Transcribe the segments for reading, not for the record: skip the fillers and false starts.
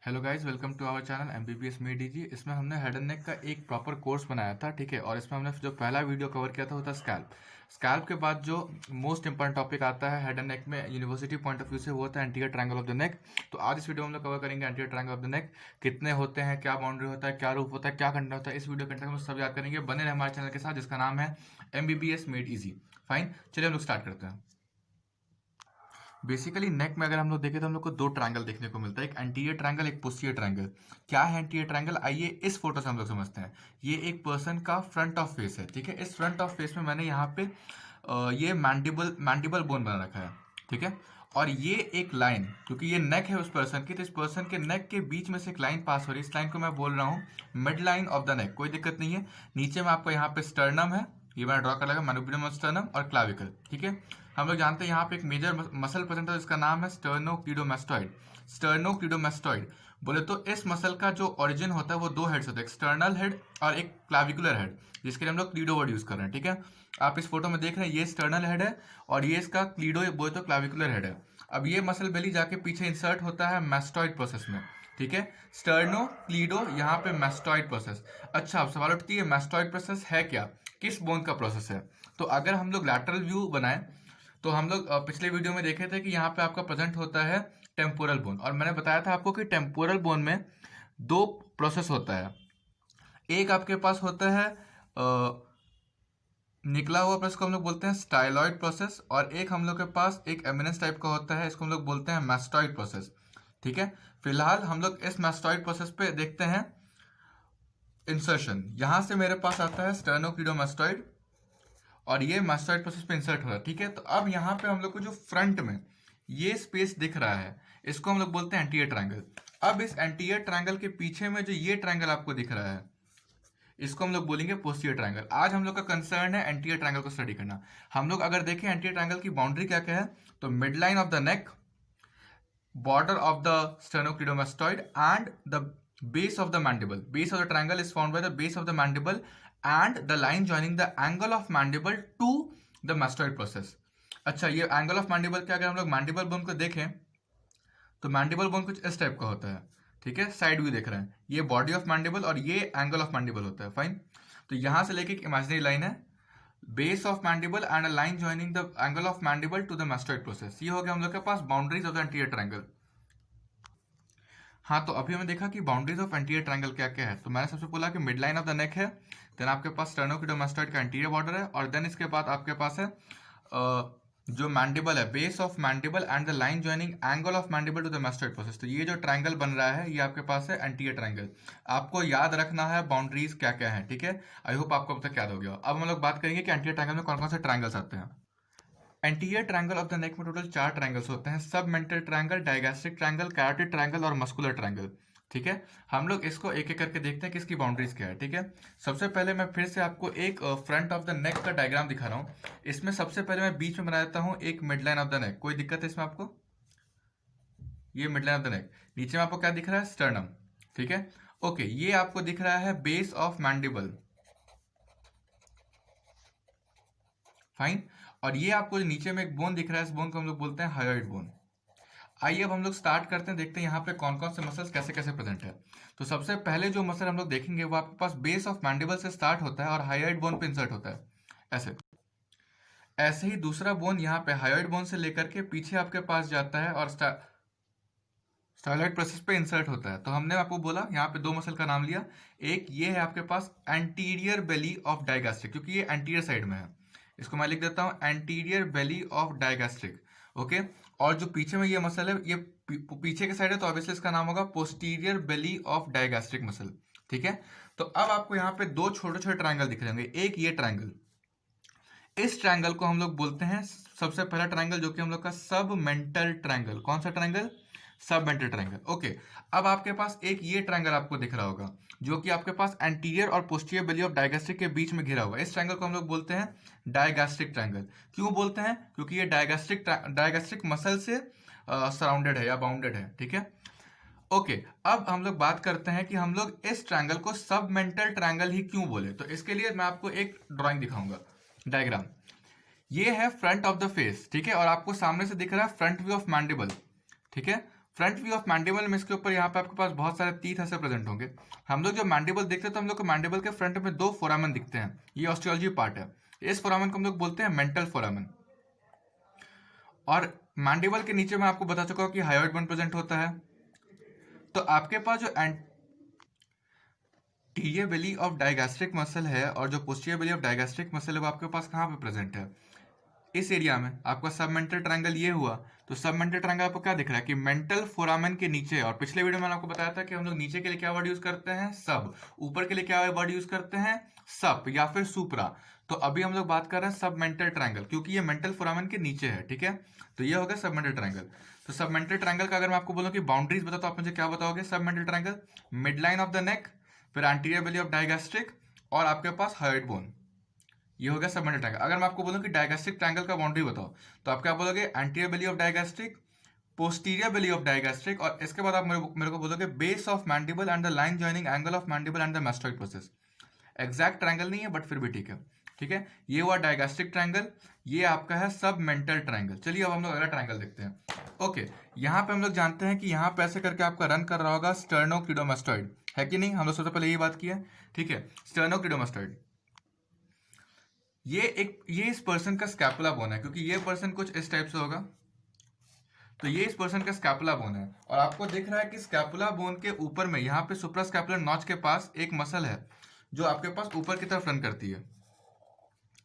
Hello guys, welcome to our channel MBBS made easy. इसमें हमने head and neck का एक प्रॉपर कोर्स बनाया था, ठीक है। और इसमें हमने जो पहला वीडियो कवर किया था वो था स्कैल्प। स्कैल्प के बाद जो मोस्ट इंपॉर्टेंट टॉपिक आता है हेड एंड नेक में यूनिवर्सिटी पॉइंट ऑफ व्यू से, वो था एंटीरियर ट्रायंगल ऑफ द नेक। तो आज इस वीडियो में हम लोग कवर करेंगे एंटीरियर ट्रायंगल ऑफ द नेक, कितने होते हैं, क्या बाउंड्री होता है, क्या रूप होता है, क्या कंटेंट होता है। इस वीडियो कंटेंट में सब याद करेंगे। बने रहे हमारे चैनल के साथ जिसका नाम है एमबीबीएस मेड इजी। फाइन, चलिए हम लोग स्टार्ट करते हैं। बेसिकली नेक में अगर हम लोग देखें तो हम लोग को दो ट्रायंगल देखने को मिलता है, एक एंटीरियर ट्रायंगल, एक पोस्टीरियर ट्रायंगल। क्या है एंटीरियर ट्रायंगल, आइए इस फोटो से हम लोग समझते हैं। ये एक पर्सन का फ्रंट ऑफ फेस है, ठीक है। इस फ्रंट ऑफ फेस में मैंने यहाँ पे ये मैंडिबल बोन बना रखा है, ठीक है। और ये एक लाइन, क्योंकि ये नेक है उस पर्सन की, तो इस पर्सन के नेक के बीच में से एक लाइन पास हो रही है। इस लाइन को मैं बोल रहा हूँ मिड लाइन ऑफ द नेक। कोई दिक्कत नहीं है। नीचे में आपको यहाँ पे स्टर्नम है, ये मैंने ड्रॉ कर लगा, मैनुब्रियम ऑफ स्टर्नम और क्लाविकल, ठीक है। हम लोग जानते हैं यहाँ पे एक मेजर मसल प्रेजेंट है, जिसका नाम है स्टर्नोक्लीडोमास्टॉइड। स्टर्नोक्लीडोमास्टॉइड बोले तो इस मसल का जो ओरिजिन होता है वो दो हेड्स होते हैं, एक्सटर्नल हेड और एक क्लाविकुलर हेड, जिसके लिए हम लोग क्लीडो वर्ड यूज कर रहे हैं, ठीक है। आप इस फोटो में देख रहे हैं, ये स्टर्नल हेड है और ये इसका क्लीडो बोले तो क्लाविकुलर हेड है। अब ये मसल बेली जाके पीछे इंसर्ट होता है मैस्टॉइड प्रोसेस में, ठीक है। स्टर्नो क्लीडो, यहाँ पे मैस्टॉइड प्रोसेस। अच्छा, अब सवाल उठती है मैस्टॉइड प्रोसेस है क्या, किस बोन का प्रोसेस है। तो अगर हम लोग लैटरल व्यू बनाए तो हम लोग पिछले वीडियो में देखे थे कि यहाँ पे आपका प्रेजेंट होता है टेम्पोरल बोन, और मैंने बताया था आपको कि टेम्पोरल बोन में दो प्रोसेस होता है। एक आपके पास होता है निकला हुआ प्रोसेस को हम लोग बोलते हैं स्टाइलॉइड प्रोसेस, और एक हम लोग के पास एक एमिनेंस टाइप का होता है, इसको हम लोग बोलते हैं मैस्टॉइड प्रोसेस, ठीक है। फिलहाल हम लोग इस मैस्टॉइड प्रोसेस पे देखते हैं इंसर्शन। यहां से मेरे पास आता है स्टर्नोक्लीडोमास्टॉइड और ये मास्टॉइड प्रोसेस पे इंसर्ट हो रहा है, ठीक है। तो अब यहाँ पे हम लोग को जो फ्रंट में ये स्पेस दिख रहा है, इसको हम लोग बोलते हैं एंटीरियर ट्रायंगल। अब इस एंटीरियर ट्रायंगल के पीछे में जो ये ट्रायंगल आपको दिख रहा है, इसको हम लोग बोलेंगे पोस्टीरियर ट्रायंगल। आज हम लोग का कंसर्न है एंटीरियर ट्रायंगल को स्टडी करना। हम लोग अगर देखें एंटीरियर ट्रायंगल की बाउंड्री क्या क्या है, तो mid line of the neck, border of the sternocleidomastoid and the base of the mandible. Base of the triangle is found by the base of the mandible and the line joining the angle of mandible to the mastoid process. अच्छा, ये angle of mandible क्या, अगर हम लोग mandible bone को देखें तो mandible bone कुछ इस टाइप का होता है, ठीक है। साइड व्यू देख रहे हैं, ये बॉडी ऑफ मैंडिबल और ये एंगल ऑफ मैंडिबल होता है, फाइन। तो यहां से लेके एक इमेजिनरी लाइन है, base of mandible and a line joining the angle of mandible to the mastoid process. ये हो गया हम लोग के पास boundaries of the anterior triangle. हाँ, तो अभी हमने देखा कि बाउंड्रीज ऑफ एंटीरियर ट्रायंगल क्या क्या है। तो मैंने सबसे बोला कि मिड लाइन ऑफ द नेक है, देन आपके पास स्टर्नोक्लीडोमास्टॉइड का एंटीरियर बॉर्डर है, और देन इसके बाद आपके पास है जो मैंडिबल है, base of mandible and the line joining angle of mandible to the mastoid process. तो ये जो ट्रायंगल बन रहा है, ये आपके पास है एंटीरियर ट्रायंगल। आपको याद रखना है बाउंड्रीज क्या क्या है, ठीक है। आई होप आपको अब तक याद हो गया। अब हम लोग बात करेंगे कि एंटीरियर ट्रायंगल में कौन कौन से ट्रायंगल्स आते हैं। एंटीरियर ट्रायंगल ऑफ द नेक में टोटल 4 ट्रायंगल्स होते हैं, सब mental triangle, digastric triangle, carotid triangle और मस्कुलर ट्रायंगल, ठीक है। हम लोग इसको एक एक करके देखते हैं कि इसकी बाउंड्रीज क्या है, ठीक है। सबसे पहले मैं फिर से आपको एक फ्रंट ऑफ द नेक का डायग्राम दिखा रहा हूँ। इसमें सबसे पहले मैं बीच में बना देता हूँ एक मिड लाइन ऑफ द नेक। कोई दिक्कत है इसमें आपको? ये मिड लाइन ऑफ द नेक, नीचे में आपको क्या दिख रहा है, स्टर्नम, ठीक है। ओके, ये आपको दिख रहा है बेस ऑफ मैंडिबल, फाइन। और ये आपको जो नीचे में एक बोन दिख रहा है, इस बोन को हम लोग बोलते हैं हायोइड बोन। आइए अब हम लोग स्टार्ट करते हैं, देखते हैं यहाँ पे कौन कौन से मसल्स कैसे कैसे प्रेजेंट है। तो सबसे पहले जो मसल हम लोग देखेंगे वो आपके पास बेस ऑफ मैंडिबल से स्टार्ट होता है और हायोइड बोन पे इंसर्ट होता है, ऐसे। ऐसे ही दूसरा बोन यहाँ पे हायोइड बोन से लेकर के पीछे आपके पास जाता है और स्टाइलॉइड प्रोसेस पे इंसर्ट होता है। तो हमने आपको बोला यहाँ पे दो मसल का नाम लिया। एक ये है आपके पास एंटीरियर बेली ऑफ डायगैस्ट्रिक, क्योंकि ये एंटीरियर साइड में है, इसको मैं लिख देता हूँ anterior belly of digastric, okay. और जो पीछे में ये मसल है, ये पीछे के साइड है, तो ऑब्वियसली इसका नाम होगा posterior belly of digastric muscle, ठीक है। तो अब आपको यहाँ पे दो छोटे छोटे ट्रायंगल दिख रहे होंगे। एक ये ट्रायंगल, इस ट्रायंगल को हम लोग बोलते हैं, सबसे पहला ट्रायंगल जो कि हम लोग का सब मेंटल ट्रायंगल। कौन सा ट्रायंगल? सब मेंटल ट्रायंगल, ओके। अब आपके पास एक ये ट्रायंगल आपको दिख रहा होगा, जो कि आपके पास एंटीरियर और पोस्टीरियर बेली ऑफ डायगैस्ट्रिक के बीच में घिरा हुआ है। इस ट्रायंगल को हम लोग बोलते हैं डायगैस्ट्रिक ट्रायंगल। क्यों बोलते हैं? क्योंकि ये डायगैस्ट्रिक मसल से सराउंडेड है या बाउंडेड है, ठीक है। ओके, अब हम लोग बात करते हैं कि हम लोग इस ट्रायंगल को सब मेंटल ट्रायंगल ही क्यों बोले। तो इसके लिए मैं आपको एक ड्राइंग दिखाऊंगा, डायग्राम। ये है फ्रंट ऑफ द फेस, ठीक है, और आपको सामने से दिख रहा है फ्रंट व्यू ऑफ मैंडिबल, ठीक है। फ्रंट व्यू ऑफ मैंडिबल में इसके ऊपर यहाँ पे आपके पास बहुत सारे टीथ ऐसे प्रेजेंट होंगे। हम लोग जब मैंडिबल देखते हैं तो हम लोग को मैंडिबल के फ्रंट में 2 फोरामन दिखते हैं, ये ऑस्टियोलॉजी पार्ट है। इस फोरामन को हम लोग बोलते हैं मेंटल फोरामन। और मैंडिबल के नीचे मैं आपको बता चुका हूँ कि हायोइड बोन प्रेजेंट होता है। तो आपके पास जो anterior belly of digastric muscle है और जो posterior belly of digastric muscle है वो आपके पास कहाँ पे प्रेजेंट है, इस एरिया में। आपका सबमेंटल ट्रायंगल ये हुआ, तो सबमेंटल ट्रायंगल आपको क्या दिख रहा है कि मेंटल फोरामेन के नीचे। और पिछले वीडियो में मैंने आपको बताया था कि हम लोग नीचे के लिए क्या वर्ड यूज करते हैं, सब। ऊपर के लिए क्या वर्ड यूज करते हैं, सब या फिर सुप्रा। तो अभी हम लोग बात कर रहे हैं सबमेंटल ट्रायंगल, क्योंकि ये मेंटल फोरामेन के नीचे है, ठीक है। तो ये हो गया सबमेंटल ट्रायंगल। तो सबमेंटल ट्रायंगल का अगर मैं आपको बोलूं कि बाउंड्रीज बताओ तो आप मुझे क्या बताओगे। Submental triangle mid line of the नेक, फिर एंटीरियर बेली ऑफ डायगैस्ट्रिक और आपके पास हायोइड बोन, ये हो गया सबमेंटल ट्रायंगल। अगर मैं आपको बोलूं कि डायगैस्ट्रिक ट्रायंगल का बाउंड्री बताओ तो आप क्या बोलोगे, anterior belly of digastric, posterior belly of digastric, और इसके बाद आप मेरे को बोलोगे base of mandible and the line joining angle of mandible and the mastoid process. Exact triangle नहीं है बट फिर भी ठीक है, ठीक है। ये हुआ डायगैस्ट्रिक ट्रायंगल, ये आपका है सबमेंटल ट्रायंगल। चलिए अब हम लोग अगला ट्रायंगल देखते हैं। ओके, यहाँ पे हम लोग जानते हैं कि यहाँ पे ऐसे करके आपका रन कर रहा होगा स्टर्नोक्लीडोमास्टोइड, है कि नहीं। हम लोग सबसे पहले यही बात की है, ठीक है। स्टर्नोक्लीडोमास्टोइड ये इस पर्सन का स्कैपुला बोन है, क्योंकि ये पर्सन कुछ इस टाइप से होगा। तो ये इस पर्सन का स्कैपुला बोन है और आपको दिख रहा है कि स्कैपुला बोन के ऊपर में यहाँ पे सुप्रास्कैपुलर नॉच के पास एक मसल है जो आपके पास ऊपर की तरफ रन करती है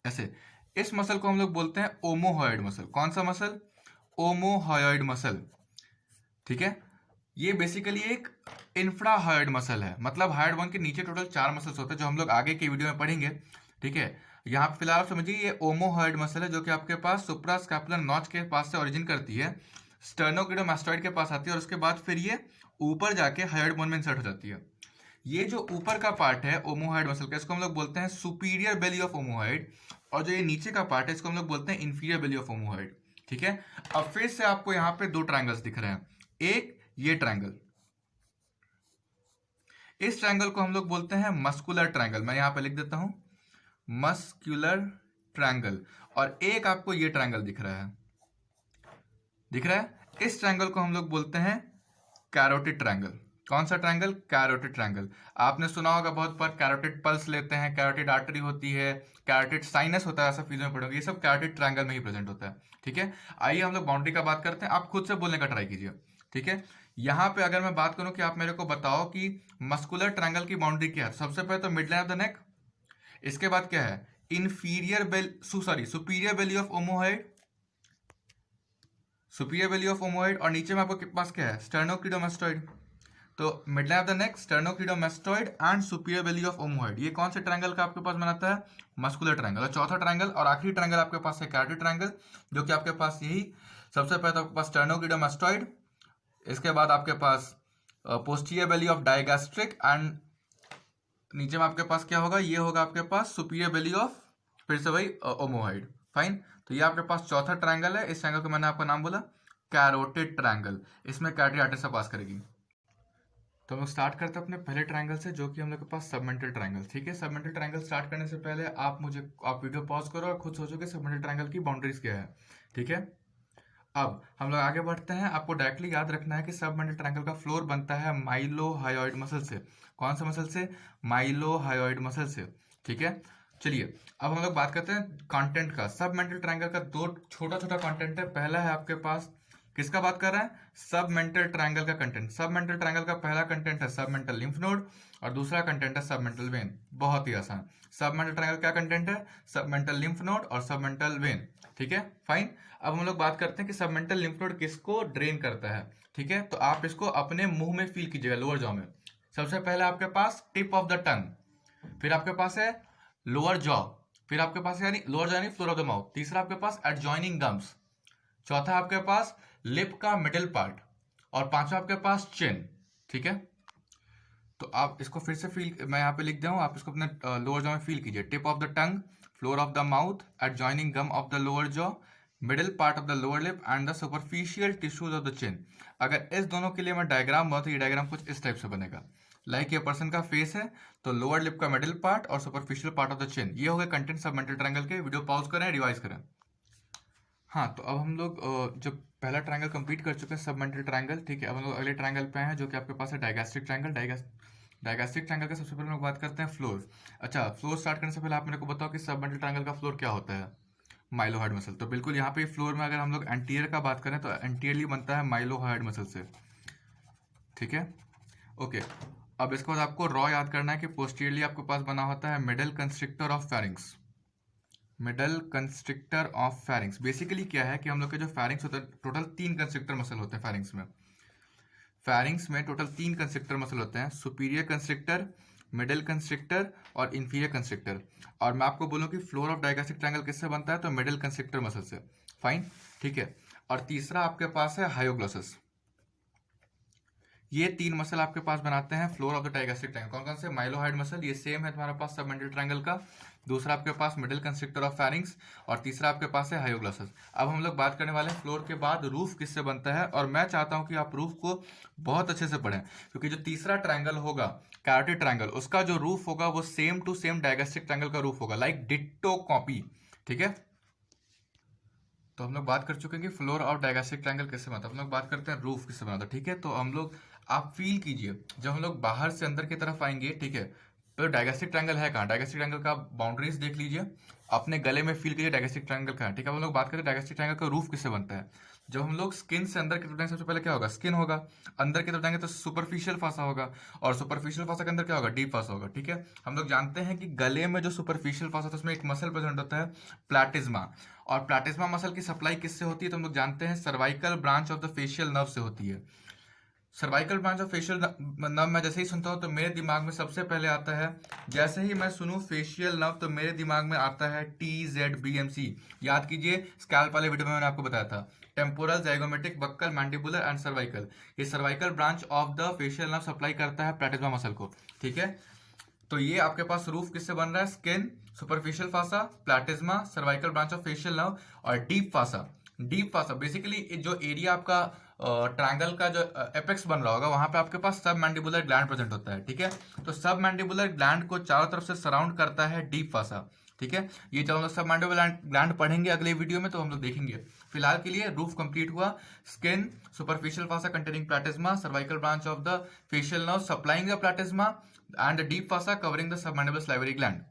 ऐसे। इस मसल को हम लोग बोलते हैं ओमोहॉयड मसल। कौन सा मसल, ओमोहॉयड मसल, ठीक है। ये बेसिकली एक इंफ्राहॉयड मसल है, मतलब हायोइड बोन के नीचे टोटल 4 मसल्स होते हैं जो हम लोग आगे के वीडियो में पढ़ेंगे, ठीक है। यहाँ पे फिलहाल आप समझिए ये ओमोहॉयड मसल है जो कि आपके पास सुप्रास्कैपुलर नॉच के पास से ओरिजिन करती है, स्टर्नोक्लीडोमास्टोइड के पास आती है और उसके बाद फिर ये ऊपर जाके हायोइड बोन में इंसर्ट हो जाती है। ये जो ऊपर का पार्ट है ओमोहॉयड मसल का, इसको हम लोग बोलते हैं सुपीरियर बेली ऑफ ओमोहॉयड, और जो ये नीचे का पार्ट है इसको हम लोग बोलते हैं इंफीरियर बेली ऑफ ओमोहॉयड, ठीक है। अब फिर से आपको यहाँ पे 2 ट्रायंगल्स दिख रहे हैं। एक ये ट्रायंगल, इस ट्रायंगल को हम लोग बोलते हैं मस्कुलर ट्रायंगल। मैं यहाँ पे लिख देता हूं मस्कुलर ट्रायंगल। और एक आपको ये ट्रायंगल दिख रहा है, दिख रहा है। इस ट्रायंगल को हम लोग बोलते हैं कैरोटिड ट्रायंगल। कौन सा ट्रायंगल, कैरोटिड ट्रायंगल। आपने सुना होगा बहुत बार कैरोटिड पल्स लेते हैं, कैरोटिड आर्टरी होती है, कैरोटिड साइनस होता है, ऐसा फिजियो में पढ़ोगे। ये सब कैरोटिड ट्रायंगल में ही प्रेजेंट होता है, ठीक है। आइए हम लोग बाउंड्री का बात करते हैं, आप खुद से बोलने का ट्राई कीजिए, ठीक है। यहाँ पे अगर मैं बात करूं कि आप मेरे को बताओ कि मस्कुलर ट्रायंगल की बाउंड्री क्या है, सबसे पहले तो mid line of the neck, इसके बाद क्या है superior belly of omohyoid, superior belly of omohyoid, और नीचे में आपको पास क्या है, स्टर्नोक्लीडोमास्टोइड। तो mid line of the neck, sternocleidomastoid and superior belly of omohyoid, ये कौन से ट्रायंगल का आपके पास बनाता है, मस्कुलर ट्रायंगल। और चौथा ट्रायंगल और आखिरी ट्रायंगल आपके पास है कैरोटिड ट्रायंगल, जो कि आपके पास यही सबसे पहले तो आपके पास स्टर्नोक्लीडोमास्टोइड, इसके बाद आपके पास posterior belly of digastric and नीचे में आपके पास क्या होगा, ये होगा आपके पास सुपीरियर बेली ऑफ फिर से वही ओमोहॉयड। फाइन, तो ये आपके पास चौथा ट्रायंगल है। इस ट्रायंगल को मैंने आपका नाम बोला कैरोटिड ट्रायंगल, इसमें कैरोटिड आर्टरी से पास करेगी। तो हम लोग स्टार्ट करते हैं अपने पहले ट्रायंगल से, जो कि हम लोग के पास सबमेंटल ट्रायंगल, ठीक है। सबमेंटल ट्रायंगल स्टार्ट करने से पहले आप वीडियो पॉज करो और खुद सोचो कि सबमेंटल ट्रायंगल की बाउंड्रीज क्या है, ठीक है। अब हम लोग आगे बढ़ते हैं। आपको डायरेक्टली याद रखना है कि सबमेंटल ट्रायंगल का फ्लोर बनता है माइलोहायोइड मसल से। कौन सा मसल से, माइलोहायोइड मसल से, ठीक है। चलिए अब हम लोग बात करते हैं कंटेंट का। सबमेंटल ट्रायंगल का 2 छोटा छोटा कंटेंट है। पहला है आपके पास, किसका बात कर रहा है, सबमेंटल ट्रायंगल का कंटेंट। सबमेंटल ट्रायंगल का पहला कंटेंट है सबमेंटल लिम्फ नोड और दूसरा कंटेंट है सबमेंटल वेन। बहुत ही आसान। सबमेंटल ट्रायंगल क्या कंटेंट है, सबमेंटल लिम्फ नोड और सबमेंटल वेन, ठीक है। फाइन, अब हम लोग बात करते हैं कि सबमेंटल लिम्फ नोड किसको ड्रेन करता है, ठीक है। तो आप इसको अपने मुंह में फील कीजिएगा, लोअर जॉ में। सबसे पहले आपके पास टिप ऑफ द टंग, फिर आपके पास है लोअर जॉ, फिर आपके पास यानी लोअर जॉ यानी फ्लोर ऑफ द माउथ, तीसरा आपके पास एडजॉइनिंग गम्स, चौथा आपके पास लिप का मिडिल पार्ट और पांचवा आपके पास चिन, ठीक है। तो आप इसको फिर से फील, मैं यहाँ पे लिख दिया हूँ, आप इसको अपने लोअर जॉ में फील कीजिए। Tip of the tongue, floor of the mouth, adjoining gum of the lower jaw, middle part of the lower lip and the superficial tissues of the chin. अगर इस दोनों के लिए मैं डायग्राम बनाऊं तो ये डायग्राम कुछ इस टाइप से बनेगा। लाइक ये पर्सन का फेस है, तो लोअर लिप का मिडिल पार्ट और सुपरफिशियल पार्ट ऑफ द चिन, ये हो गए कंटेंट सबमेंटल ट्रायंगल के। वीडियो पॉज करें, रिवाइज करें। हाँ, तो अब हम लोग जब पहला ट्रायंगल कंप्लीट कर चुके हैं सबमेंटल ट्रायंगल, ठीक है। अब हम लोग अगले ट्रायंगल पे आए हैं जो कि आपके पास है डायगैस्ट्रिक ट्रायंगल। डायगैस्ट्रिक ट्रायंगल का सबसे पहले हम लोग बात करते हैं फ्लोर। अच्छा, फ्लोर स्टार्ट करने से पहले आप मेरे को बताओ कि सबमेंटल ट्रायंगल का फ्लोर क्या होता है। Mylohyoid muscle. तो बिल्कुल यहाँ पे फ्लोर में अगर हम लोग एंटीरियर का बात करें तो एंटीरियरली बनता है माइलोहाइड मसल से, ठीक है। ओके, अब इसके बाद आपको रॉ याद करना है कि पोस्टीरियरली आपके पास बना होता है middle constrictor of pharynx. Middle constrictor of pharynx basically क्या है कि हम लोग के जो फेरिंग्स होता है, टोटल 3 कंस्ट्रिक्टर मसल होते हैं फेरिंग्स में। फेरिंग्स में टोटल 3 कंस्ट्रिक्टर मसल होते हैं, सुपीरियर कंस्ट्रिक्टर, मिडिल कंस्ट्रिक्टर और इंफीरियर कंस्ट्रिक्टर। और मैं आपको बोलूं कि फ्लोर ऑफ डायगैस्ट्रिक ट्रायंगल किससे बनता है, तो मिडिल कंस्ट्रिक्टर मसल से। फाइन, ठीक है। और तीसरा आपके पास है हायोग्लोसस। ये 3 मसल आपके पास बनाते हैं floor of the digastric triangle. कौन कौन से, माइलोहाइड मसल, ये सेम है तुम्हारे पास सबमेंटल ट्रायंगल का। दूसरा आपके पास मिडिल कंस्ट्रिक्टर ऑफ फेरिंग्स और तीसरा आपके पास है हायोग्लोसस। अब हम लोग बात करने वाले हैं फ्लोर के बाद रूफ किससे बनता है, और मैं चाहता हूं कि आप रूफ को बहुत अच्छे से पढ़ें, क्योंकि जो तीसरा ट्रायंगल होगा कैरोटिड ट्रायंगल, उसका जो रूफ होगा वो same to same digastric triangle का रूफ होगा, लाइक डिट्टो कॉपी, ठीक है। तो हम लोग बात कर चुके हैं कि फ्लोर और डायगैस्ट्रिक ट्रायंगल किससे बनता है। हम लोग बात करते हैं रूफ किससे बनता है, ठीक है। तो हम लोग, आप फील कीजिए जब हम लोग बाहर से अंदर की तरफ आएंगे, ठीक है। तो डायगैस्ट्रिक ट्रायंगल है कहाँ, डायगैस्ट्रिक ट्रायंगल का बाउंड्रीज देख लीजिए, अपने गले में फील कीजिए डायगैस्ट्रिक ट्रायंगल कहाँ है, ठीक है। अब हम लोग बात करते हैं डायगैस्ट्रिक ट्रायंगल का रूफ किससे बनता है। जब हम लोग स्किन से अंदर की तरफ जाएंगे, सबसे पहले क्या होगा, स्किन होगा। अंदर की तरफ जाएंगे तो सुपरफिशियल फासा होगा, और सुपरफिशियल फासा के अंदर क्या होगा, डीप फासा होगा, ठीक है। हम लोग जानते हैं कि गले में जो सुपरफिशियल फासा होता है उसमें एक मसल प्रेजेंट होता है, प्लैटिज्मा। और प्लैटिज्मा मसल की सप्लाई किससे होती है, तो हम लोग जानते हैं cervical branch of the facial nerve से होती है। Cervical branch of facial nerve मैं जैसे ही सुनता हूँ तो मेरे दिमाग में सबसे पहले आता है, जैसे ही मैं सुनूं फेशियल नर्व तो मेरे दिमाग में आता है TZBMC। याद कीजिए, स्कैल्प वाले वीडियो में मैंने आपको बताया था, temporal, zygomatic, buccal, mandibular and cervical. ये cervical branch of the facial nerve supply करता है प्लैटिज्मा मसल को, ठीक है। तो ये आपके पास रूफ किससे बन रहा है, skin, superficial fascia, platysma, cervical branch of facial nerve और deep fascia. Deep fascia basically जो एरिया आपका ट्रायंगल का जो एपेक्स बन रहा होगा, वहां पे आपके पास सब मैंडिबुलर ग्लैंड प्रेजेंट होता है, ठीक है। तो सब मैंडिबुलर ग्लैंड को चारों तरफ से सराउंड करता है डीप फासा, ठीक है। ये जब हम लोग सब मैंडिबुलर ग्लैंड पढ़ेंगे अगले वीडियो में तो हम लोग देखेंगे। फिलहाल के लिए रूफ कंप्लीट हुआ, skin, superficial fascia containing platysma, cervical branch of the facial nerve supplying the platysma and deep fascia covering the submandibular salivary gland.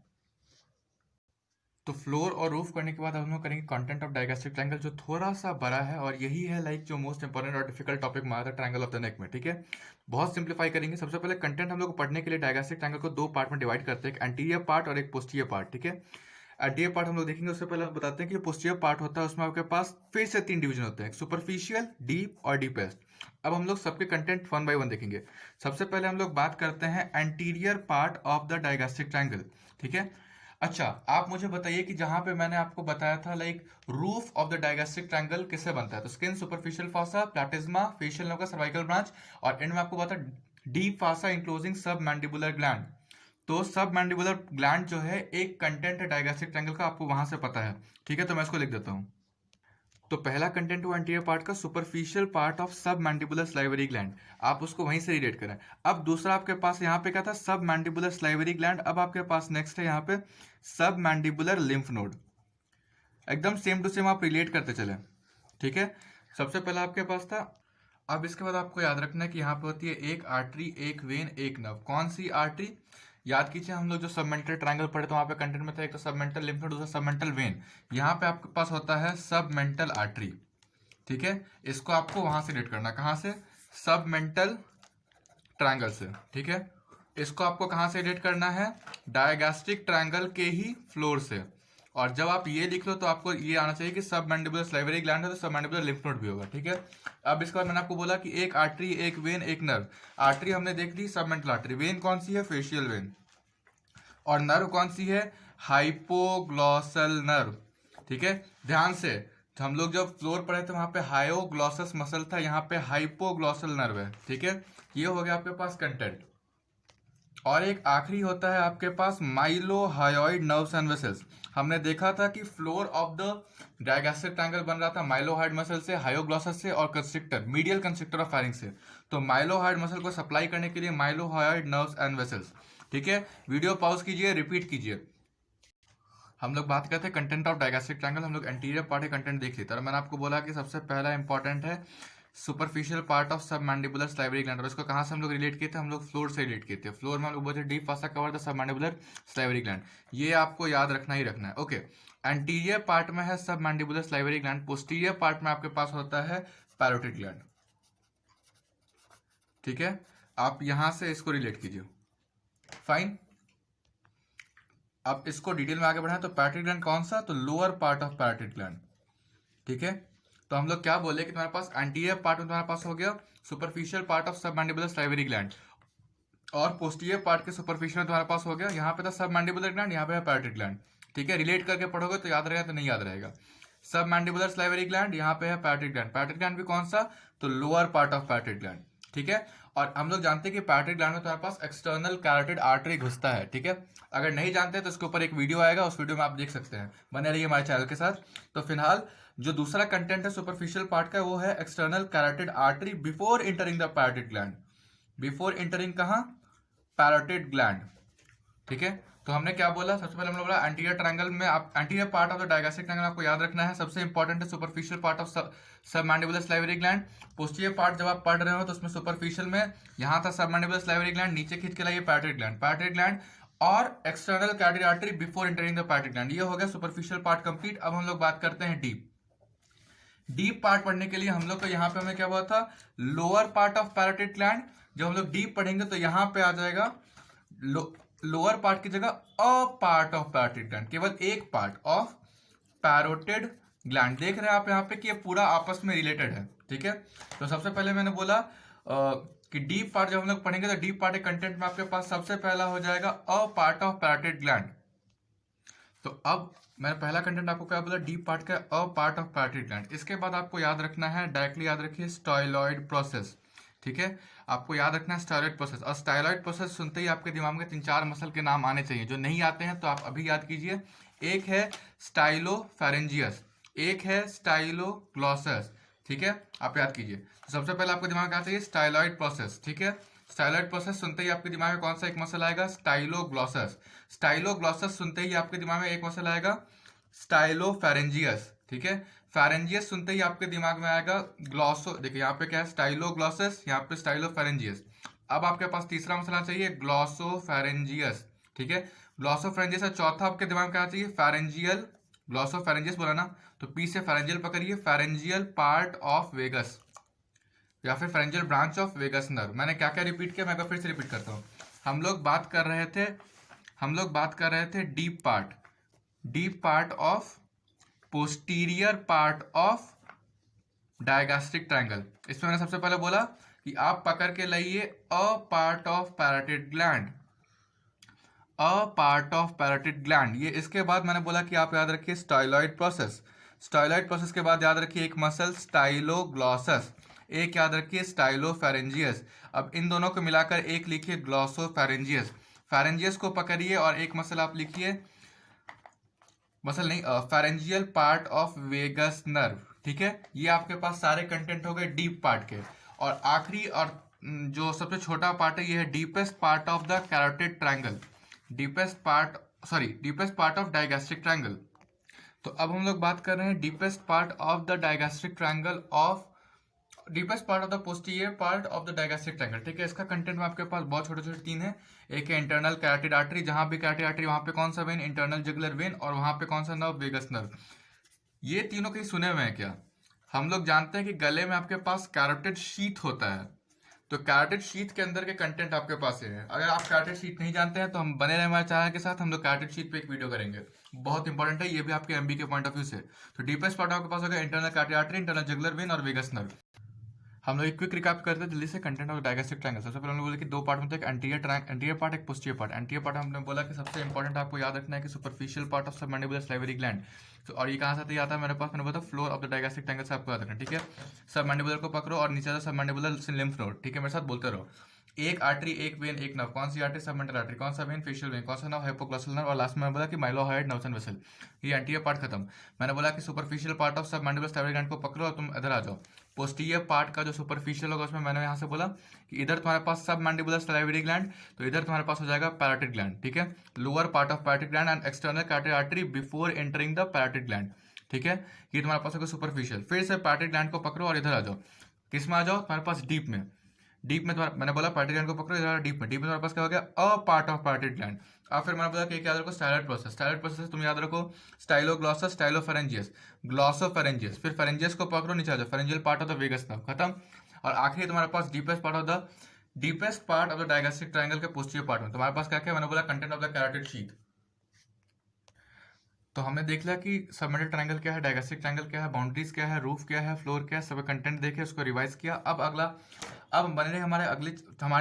तो फ्लोर और रूफ करने के बाद हम लोग करेंगे कंटेंट ऑफ डायगैस्ट्रिक ट्रायंगल, जो थोड़ा सा बड़ा है और यही है लाइक जो मोस्ट इंपॉर्टेंट और डिफिकल्ट टॉपिक मारा था ट्रायंगल ऑफ द नेक में, ठीक है। बहुत सिंप्लीफाई करेंगे। सबसे पहले कंटेंट हम लोग को पढ़ने के लिए डायगैस्ट्रिक ट्रायंगल को 2 पार्ट में डिवाइड करते हैं, एक एंटीरियर पार्ट और एक पोस्टीरियर पार्ट, ठीक है। एंटीरियर पार्ट हम लोग देखेंगे, उससे पहले बताते हैं कि पोस्टीरियर पार्ट होता है उसमें आपके पास फिर से 3 डिवीजन होते हैं, सुपरफिशियल, डीप और डीपेस्ट। अब हम लोग सबके कंटेंट 1 बाय 1 देखेंगे। सबसे पहले हम लोग बात करते हैं anterior part of the digastric triangle, ठीक है। अच्छा, आप मुझे बताइए कि जहां पे मैंने आपको बताया था like roof of the digastric triangle किससे बनता है, तो skin, superficial fascia, platysma, facial nerve का सर्वाइकल ब्रांच और एंड में आपको बता deep fascia enclosing submandibular gland. तो सब मैंडिबुलर ग्लैंड जो है एक कंटेंट है डायगैस्ट्रिक ट्रायंगल का, आपको वहां से पता है, ठीक है। तो मैं इसको लिख देता हूं। तो पहला कंटेंट हुआ एंटीरियर पार्ट का, सुपरफिशियल पार्ट ऑफ सब मैंडिबुलर स्लाइवरी ग्लैंड, आप उसको वहीं से रिलेट करें। अब दूसरा आपके पास यहाँ पे क्या था, सब मैंडिबुलर स्लाइवरी ग्लैंड। अब आपके पास नेक्स्ट है यहाँ पे सब मैंडिबुलर लिम्फ नोड, एकदम सेम टू सेम आप रिलेट करते चले, ठीक है। सबसे पहला आपके पास था। अब इसके बाद आपको याद रखना है कि यहाँ पे होती है एक आर्टरी, एक वेन, एक नर्व। कौन सी आर्टरी, याद कीजिए हम लोग जो सबमेंटल ट्रायंगल पढ़े तो वहां पे कंटेंट में था एक तो सबमेंटल लिम्फ नोड, दूसरा सबमेंटल वेन। यहाँ पे आपके पास होता है सबमेंटल आर्टरी, ठीक है। इसको आपको वहां से रिलेट करना, कहाँ से, सबमेंटल ट्रायंगल से, ठीक है। इसको आपको कहाँ से रिलेट करना है, डायगैस्ट्रिक ट्रायंगल के ही फ्लोर से। और जब आप ये लिख लो तो आपको ये आना चाहिए कि सब मैंडिबुलर स्लाइवरी ग्लैंड है तो सब मैंडिबुलर लिम्फ नोड भी होगा, ठीक है। अब इसके बाद मैंने आपको बोला कि एक आर्टरी, एक वेन, एक नर्व। आर्टरी हमने देख ली सबमेंटल आर्टरी, वेन कौन सी है, फेशियल वेन, और नर्व कौन सी है, हाइपोग्लॉसल नर्व, ठीक है। ध्यान से, हम लोग जब फ्लोर पढ़े थे वहां पे हायोग्लॉसस मसल था, यहाँ पे हाइपोग्लॉसल नर्व है, ठीक है। ये हो गया आपके पास कंटेंट। और एक आखिरी होता है आपके पास माइलोहायोइड नर्व्स एंड वेसल्स। हमने देखा था कि floor of the digastric triangle बन रहा था माइलोहाइड मसल से, हायोग्लॉसस से और constrictor, medial constrictor of pharynx से। तो माइलोहाइड मसल को सप्लाई करने के लिए माइलोहायोइड नर्व्स एंड वेसल्स, ठीक है। वीडियो पॉज कीजिए, रिपीट कीजिए। हम लोग बात करते हैं कंटेंट ऑफ डायगैस्ट्रिक ट्रायंगल। हम लोग एंटीरियर पार्ट के कंटेंट देख लेते हैं और मैंने आपको बोला कि सबसे पहला इंपॉर्टेंट है superficial part of submandibular salivary gland. और इसको कहाँ से हम लोग रिलेट किए थे? हम लोग फ्लोर से रिलेट किए थे। फ्लोर में हम लोग बोलते हैं deep fossa cover the submandibular salivary gland. ये आपको याद रखना ही रखना है। ओके, एंटीरियर पार्ट में है submandibular salivary gland, posterior part में आपके पास होता है पैरोटिड ग्लैंड। ठीक है, आप यहां से इसको रिलेट कीजिए। फाइन, अब इसको डिटेल में आगे बढ़ाएं तो पैरोटिड ग्लैंड कौन सा? तो lower part of parotid gland. ठीक है, तो हम लोग क्या बोले कि तुम्हारे पास एंटीरियर पार्ट में तुम्हारे पास हो गया superficial part of submandibular salivary gland, और पोस्टीरियर पार्ट के सुपरफिशियल में तुम्हारे पास हो गया, यहाँ पे था सबमैंडिबुलर ग्लैंड, यहाँ पे है पैरोटिड ग्लैंड। ठीक है, रिलेट करके पढ़ोगे तो याद रहेगा, तो नहीं याद रहेगा। सबमैंडिबुलर स्लाइवरी ग्लैंड, यहाँ पे है पैरोटिड ग्लैंड। पैरोटिड ग्लैंड भी कौन सा? तो lower part of parotid gland. ठीक है, और हम लोग जानते हैं कि पैरोटिड ग्लैंड में तुम्हारे पास एक्सटर्नल कैरोटिड आर्टरी घुसता है। ठीक है, अगर नहीं जानते तो इसके ऊपर एक वीडियो आएगा, उस वीडियो में आप देख सकते हैं। बने रहिए हमारे चैनल के साथ। तो फिलहाल जो दूसरा कंटेंट है सुपरफिशियल पार्ट का, वो है external carotid artery before entering the parotid gland. Before entering कहाँ? Parotid gland. ठीक है, तो हमने क्या बोला? सबसे पहले हम लोग बोला एंटीरियर ट्रायंगल में आप anterior part of the digastric triangle आपको याद रखना है। सबसे इंपॉर्टेंट है superficial part of submandibular salivary gland. Posterior part जब आप पढ़ रहे हो तो उसमें सुपरफिशियल में यहाँ था सबमैंडिबुलर स्लाइवरी ग्लैंड, नीचे खींच के लाइए पैरोटिड ग्लैंड। पैरोटिड ग्लैंड और external carotid artery before entering the parotid gland. ये हो गया सुपरफिशियल पार्ट कंप्लीट। अब हम लोग बात करते हैं डीप। डीप पार्ट पढ़ने के लिए हम लोग को यहाँ पे हमें क्या हुआ था? Lower part of parotid gland. जब हम लोग डीप पढ़ेंगे तो यहाँ पे आ जाएगा लोअर पार्ट की जगह a part of parotid gland, केवल एक पार्ट ऑफ पैरोटिड ग्लैंड। देख रहे हैं आप यहाँ पे कि ये पूरा आपस में रिलेटेड है। ठीक है, तो सबसे पहले मैंने बोला कि डीप पार्ट जब हम लोग पढ़ेंगे तो डीप पार्ट के कंटेंट में आपके पास सबसे पहला हो जाएगा a part of parotid gland. तो अब मैंने पहला कंटेंट आपको क्या बोला? डीप पार्ट का a part of parotid gland. इसके बाद आपको याद रखना है, डायरेक्टली याद रखिए, स्टाइलॉइड प्रोसेस। ठीक है, आपको याद रखना है स्टाइलॉइड प्रोसेस। और स्टाइलॉइड प्रोसेस सुनते ही आपके दिमाग में 3-4 मसल के नाम आने चाहिए। जो नहीं आते हैं तो आप अभी याद कीजिए। एक है स्टाइलोफैरेंजियस, एक है स्टाइलोग्लॉसस। ठीक है, आप याद कीजिए। तो सबसे पहले आपके दिमाग में क्या चाहिए? Styloid process. ठीक है, स्टाइलॉइड प्रोसेस सुनते ही आपके दिमाग में कौन सा एक मसल आएगा? स्टाइलोग्लॉसस। स्टाइलोग्लॉसस सुनते ही आपके दिमाग में एक मसल आएगा स्टाइलोफैरेंजियस। ठीक है, फैरेंजियस सुनते ही आपके दिमाग में आएगा ग्लॉसो। देखिए यहाँ पे क्या है? स्टाइलोग्लॉसस, यहाँ पे स्टाइलोफैरेंजियस। अब आपके पास तीसरा मसला चाहिए ग्लॉसोफैरेंजियस। ठीक है, ग्लॉसोफैरेंजियस है। चौथा आपके दिमाग में क्या चाहिए? फैरेंजियल। ग्लॉसोफैरेंजियस बोला ना, तो पी से फैरेंजियल पकड़िए, फैरेंजियल पार्ट ऑफ वेगस या फिर pharyngeal branch of vagus nerve. मैंने क्या क्या रिपीट किया, मैं एक बार फिर से रिपीट करता हूँ। हम लोग बात कर रहे थे deep part, deep part of posterior part of digastric triangle. इसमें मैंने सबसे पहले बोला कि आप पकड़ के लाइए a part of parotid gland, a part of parotid gland. ये इसके बाद मैंने बोला कि आप याद रखिए स्टाइलॉइड प्रोसेस। स्टाइलॉइड प्रोसेस के बाद याद रखिए एक मसल स्टाइलोग्लॉसस, एक याद रखिए स्टाइलोफैरेंजियस। अब इन दोनों को मिलाकर एक लिखिए ग्लॉसोफैरेंजियस। फैरेंजियस को पकड़िए और एक मसल आप लिखिए, मसल नहीं, pharyngeal part of vagus nerve. ठीक है, ये आपके पास सारे कंटेंट हो गए डीप पार्ट के। और आखिरी और जो सबसे छोटा पार्ट है, ये है deepest part of the carotid triangle, deepest part of digastric triangle. तो अब हम लोग बात कर रहे हैं deepest part of the digastric triangle of deepest part of the posterior part of the digastric triangle. ठीक है, इसका कंटेंट में आपके पास बहुत छोटे छोटे 3 है। एक है इंटरनल कैरोटिड आर्टरी, जहां भी कैरोटिड आर्टरी वहां पे कौन सा वेन? Internal jugular vein. और वहां पे कौन सा नर्व? Vagus nerve. ये तीनों कहीं सुने हुए हैं क्या? हम लोग जानते हैं कि गले में आपके पास कैरोटिड शीथ होता है, तो कैरोटिड शीथ के अंदर के कंटेंट आपके पास है। अगर आप कैरोटिड शीथ नहीं जानते हैं तो हम बने रहे हमारे चैनल के साथ, हम लोग कैरोटिड शीथ पे एक वीडियो करेंगे, बहुत इंपॉर्टेंट है ये भी आपके एमबी के पॉइंट ऑफ व्यू से। तो डीपेस्ट पार्ट आपके पास होगा internal carotid artery, internal jugular vein और वेगस नर्व। हम लोग एक क्विक रिकैप करते हैं जल्दी से कंटेंट ऑफ डायगैस्ट्रिक ट्रायंगल। सबसे पहले हमने बोला कि 2 पार्ट में थे, एंटीरियर पार्ट, एक पोस्टीरियर पार्ट। एंटीरियर पार्ट हमने बोला कि सबसे इंपॉर्टेंट आपको याद रखना है कि superficial part of submandibular salivary gland. तो और ये कहाँ से आता है मेरे पास? मैंने बोला floor of the digastric triangle से आपको याद रखना है। ठीक है, सबमैंडिबुलर को पकड़ो और नीचे सबमैंडिबुलर लिम्फ नोड। ठीक है, मेरे साथ बोलते रहो। एक आर्टरी, एक वेन, एक नर्व। कौन सी आर्टरी? Submental artery. कौन सा वेन? Facial vein. कौन सा नर्व? Hypoglossal nerve. और लास्ट में मैंने बोला कि माइलोहाइड नर्व्स एंड वेसल। ये एंटीरियर पार्ट खत्म। मैंने बोला कि superficial part of submandibular salivary gland को पकड़ो और तुम इधर आ जाओ। पोस्टीरियर पार्ट का जो सुपरफिशियल होगा उसमें मैंने यहाँ से बोला कि इधर तुम्हारे पास सब मैंडिबुलर सलाइवरी ग्लैंड, तो इधर तुम्हारे पास हो जाएगा पैराटिड ग्लैंड, ठीक है। Lower part of parotid gland and external carotid artery before entering the parotid gland, ठीक है। ये तुम्हारे पास होगा सुपरफिशियल। फिर से पैराटिड ग्लैंड को पकड़ो और इधर आ जाओ, किस में आ जाओ, तुम्हारे पास डीप में। डीप में तुम्हारा मैंने बोला पैराटिड ग्लैंड को पकड़ो, इधर डीप में। डीप में तुम्हारे पास क्या हो गया, a part of parotid gland. अब फिर मैंने बोला कि क्या याद रखो, स्टाइलर प्रोसेस। स्टाइलर प्रोसेस तुम याद रखो, स्टाइलोग्लॉसस, स्टाइलोफेरेंजियस, ग्लॉसोफेरेंजियस। फिर फेरेंजियस को पकड़ो, नीचे आ जाओ, pharyngeal part of the vagus nerve, खत्म। और आखिरी तुम्हारे पास deepest part of the digastric triangle के पोस्टीरियर पार्ट में तुम्हारे पास क्या क्या मैंने बोला, content of the carotid sheath. तो हमने देख लिया कि सबमेंटल ट्रायंगल क्या है, डायगेस्ट्रिक ट्रायंगल क्या है, बाउंड्रीज क्या है, रूफ क्या है, फ्लोर क्या है, सब कंटेंट देखे, उसको रिवाइज किया। अब बने रहे हमारे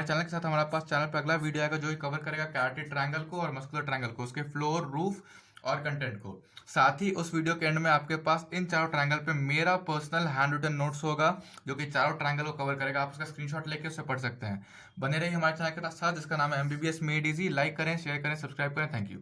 चैनल के साथ, हमारे पास चैनल पे अगला वीडियो आएगा जो कवर करेगा कैरोटिड ट्रायंगल को और मस्कुलर ट्रायंगल को, उसके फ्लोर, रूफ और कंटेंट को। साथ ही उस वीडियो के एंड में आपके पास इन चारों ट्रायंगल पे मेरा पर्सनल हैंड रिटन नोट्स होगा जो कि चारों ट्रायंगल को कवर करेगा। आप उसका स्क्रीनशॉट लेके उससे पढ़ सकते हैं। बने रहिए हमारे चैनल के साथ जिसका नाम है MBBS मेड इजी। लाइक करें, शेयर करें, सब्सक्राइब करें। Thank you.